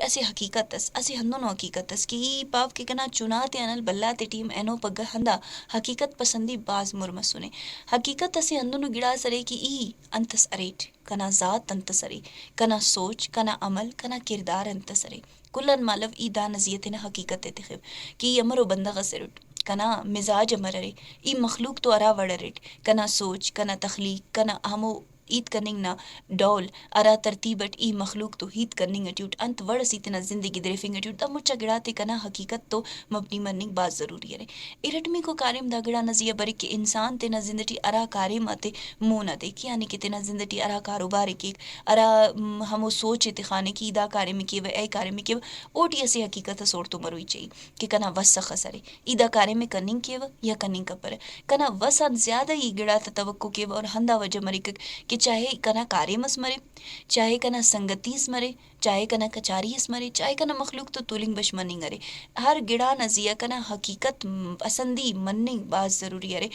ایسی حقیقت اس اسی ہندونو حقیقت اس کہ پاپ کے کنا چناتے انل بلاتے ٹیم اینو پگہ ہندا حقیقت پسندی باز مرمسنے حقیقت اسی ہندونو گڑا سرے کہ ای انتس اریٹ کنا ذات انتس ارے کنا سوچ کنا عمل کنا کردار انتس ارے کلن مالو ای دا نزیتنا حقیقت تخب کہ ای امرو بندغ سرٹ کنا مزاج امر ارے ای مخلوق تو ارا وڑرٹ کنا سوچ کنا تخلیق کنا ہمو ایت کننگ نا ڈول ارا ترتیبٹ ای مخلوق تو ہیت کننگ اٹیوٹ انت وڑ سیتنا زندگی درفنگ اٹیوٹ دا مچا گڑاتے کنا حقیقت تو مبنی مننگ باز ضروری ہے ارٹمی کو کاریم دا گڑا نزیہ بری کہ انسان تینا زندگی ارا کاریم آتے مونا دے کہ یعنی کہ تینا زندگی ارا کاروبار کی ارا ہمو سوچ اتخانے کی دا کاریم کی اے کاریم کی اوٹی اسی حقیقت سوڑ تو مروی چاہیے کہ کنا وسخ سرے ایدا کاریم کننگ کی یا کننگ کپر کنا وسان زیادہ ای گڑا تا توقع کی اور ہندا وجہ مری کہ چاہے کنا کاریم اس مرے چاہے کنا سنگتی اس مرے چاہے کنا کچاری اس مرے چاہے کنا مخلوق تو تولنگ بش مننگ ارے ہر گڑا نزیہ کنا حقیقت پسندی مننگ باز ضروری ارے